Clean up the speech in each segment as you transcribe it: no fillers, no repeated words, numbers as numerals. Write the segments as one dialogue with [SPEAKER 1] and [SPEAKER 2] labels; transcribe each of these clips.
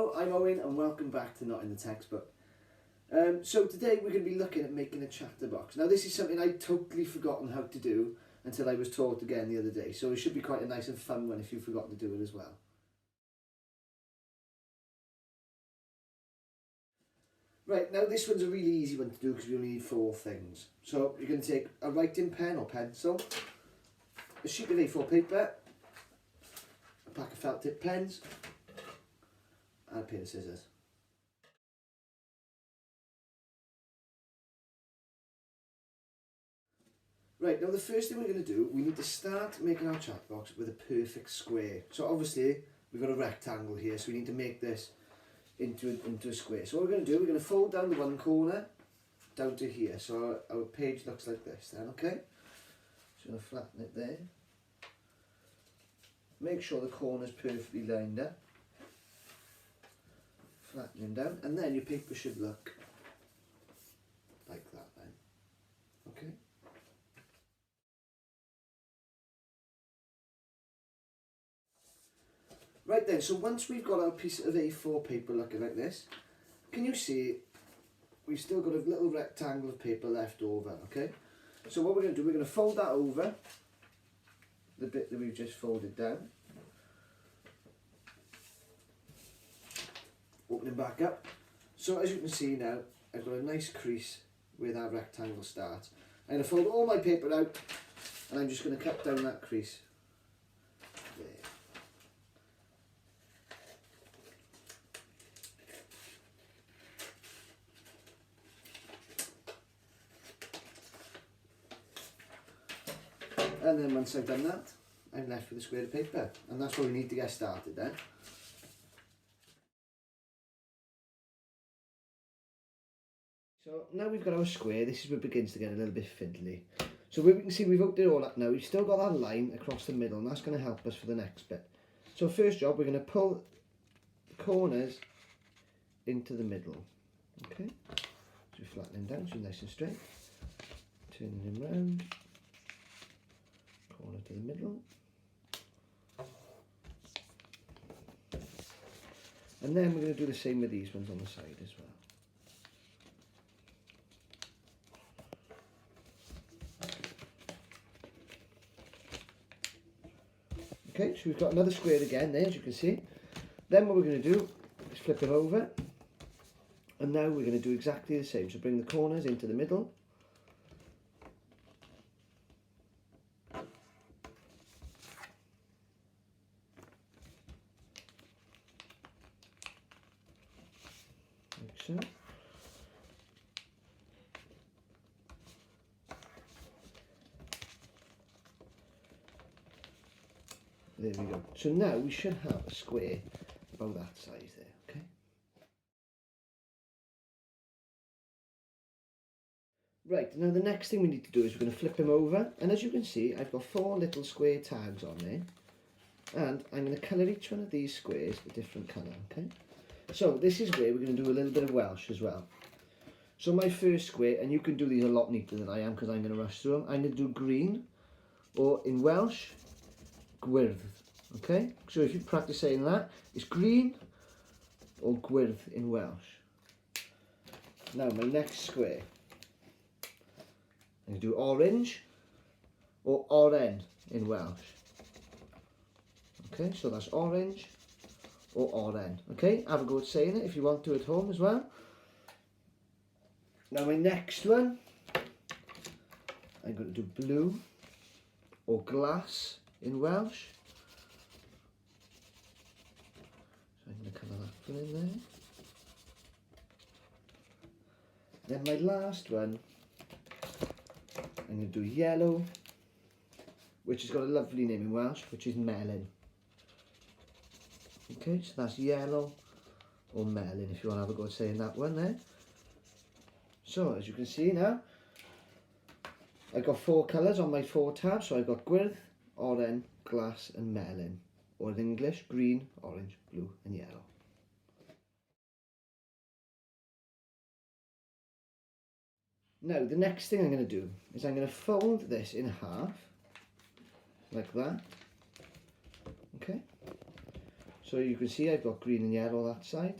[SPEAKER 1] Hello, I'm Owen and welcome back to Not in the Textbook. So today we're going to be looking at making a chatterbox. Now this is something I'd totally forgotten how to do until I was taught again the other day, so it should be quite a nice and fun one if you've forgotten to do it as well. Right, now this one's a really easy one to do because we only need 4 things. So you're going to take a writing pen or pencil, a sheet of A4 paper, a pack of felt tip pens, and a pair of scissors. Right, now the first thing we're going to do, we need to start making our chatterbox with a perfect square. So obviously we've got a rectangle here, so we need to make this into a square. So what we're going to do, we're going to fold down the one corner down to here. So our page looks like this then, okay? So I'm going to flatten it there. Make sure the corner's perfectly lined up. Flattening down, and then your paper should look like that then, okay? Right then, so once we've got our piece of A4 paper looking like this, can you see we've still got a little rectangle of paper left over, okay? So what we're going to do, we're going to fold that over, the bit that we've just folded down. Opening back up. So as you can see now, I've got a nice crease where that rectangle starts. I'm going to fold all my paper out and I'm just going to cut down that crease. There. And then once I've done that, I'm left with a square of paper, and that's what we need to get started then. So now we've got our square, this is where it begins to get a little bit fiddly. So we can see we've hooked it all up now, we've still got that line across the middle, and that's going to help us for the next bit. So first job, we're going to pull the corners into the middle, okay? So we're flattening down, so nice and straight. Turning them round. Corner to the middle, and then we're going to do the same with these ones on the side as well. Okay, so we've got another square again there, as you can see. Then what we're going to do is flip it over, and now we're going to do exactly the same. So bring the corners into the middle. Like so. There we go. So now we should have a square about that size there, okay? Right, now the next thing we need to do is we're going to flip them over, and as you can see I've got 4 little square tags on there, and I'm going to colour each one of these squares a different colour, okay? So this is where we're going to do a little bit of Welsh as well. So my first square, and you can do these a lot neater than I am because I'm going to rush through them, I'm going to do green, or in Welsh, gwyrdd, okay? So if you practice saying that, it's green or gwyrdd in Welsh. Now my next square, I'm going to do orange or oren in Welsh. Okay, so that's orange or oren. Okay, have a go at saying it if you want to at home as well. Now my next one, I'm going to do blue or glass in Welsh. So I'm going to colour that one in there. Then my last one, I'm going to do yellow, which has got a lovely name in Welsh, which is melon. Okay, so that's yellow or melon if you want to have a go at saying that one there. So as you can see now, I've got 4 colours on my 4 tabs, so I've got gwyrdd, oren, glass and melon, or in English, green, orange, blue and yellow. Now the next thing I'm going to do is I'm going to fold this in half, like that, okay? So you can see I've got green and yellow that side,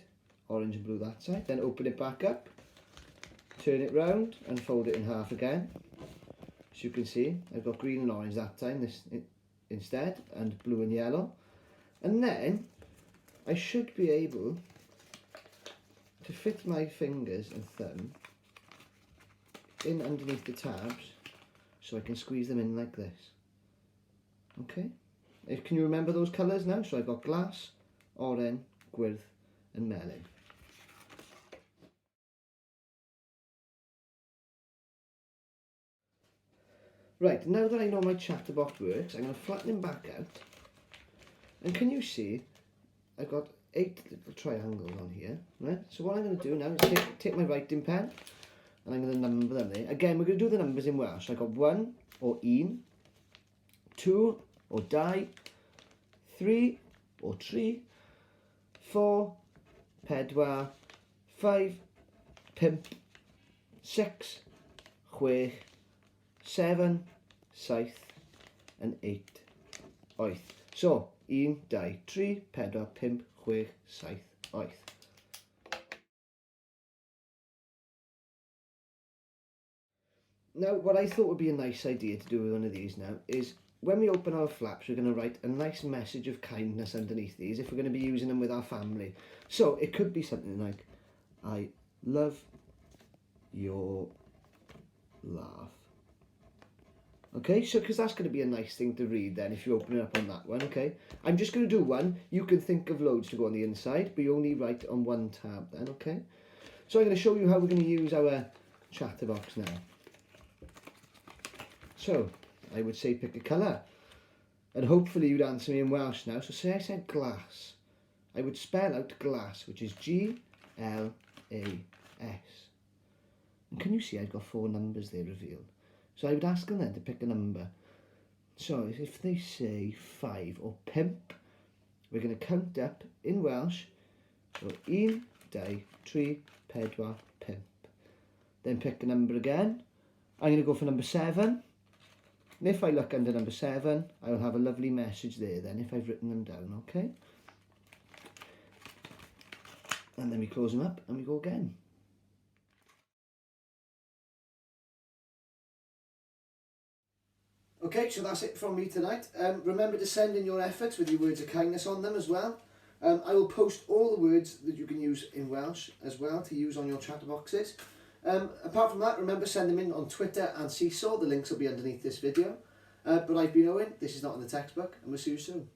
[SPEAKER 1] orange and blue that side. Then open it back up, turn it round and fold it in half again. As you can see, I've got green and orange that time instead, and blue and yellow. And then I should be able to fit my fingers and thumb in underneath the tabs so I can squeeze them in like this. Okay, can you remember those colours now? So I've got glass, orange, gwyrdd and melon. Right, now that I know my chatterbox works, I'm going to flatten him back out. And can you see, I've got 8 little triangles on here, right? So what I'm going to do now is take my writing pen and I'm going to number them there. Again, we're going to do the numbers in Welsh. So I've got 1 or un, 2 or dau, 3 or tri, 4, pedwar, 5, pump, 6, chwech, 7, 7 and 8, 8. So, 1, 2, 3, 4, 5, 6, 7, 8. Now, what I thought would be a nice idea to do with one of these now is when we open our flaps, we're going to write a nice message of kindness underneath these if we're going to be using them with our family. So, it could be something like, I love your laugh. Okay, so because that's going to be a nice thing to read then if you open it up on that one, okay? I'm just going to do one. You can think of loads to go on the inside, but you only write on one tab then, okay? So I'm going to show you how we're going to use our chatterbox now. So, I would say pick a colour. And hopefully you'd answer me in Welsh now. So say I said glass. I would spell out glass, which is G-L-A-S. And can you see I've got 4 numbers there revealed? So I would ask them then to pick a number. So if they say 5 or pump, we're going to count up in Welsh. So 1, 2, 3, 4, pump. Then pick a number again. I'm going to go for number 7. And if I look under number 7, I will have a lovely message there then if I've written them down, okay? And then we close them up and we go again. Okay, so that's it from me tonight. Remember to send in your efforts with your words of kindness on them as well. I will post all the words that you can use in Welsh as well to use on your chatterboxes. Apart from that, remember send them in on Twitter and SeeSaw. The links will be underneath this video. But I've been Owen, this is not in the textbook, and we'll see you soon.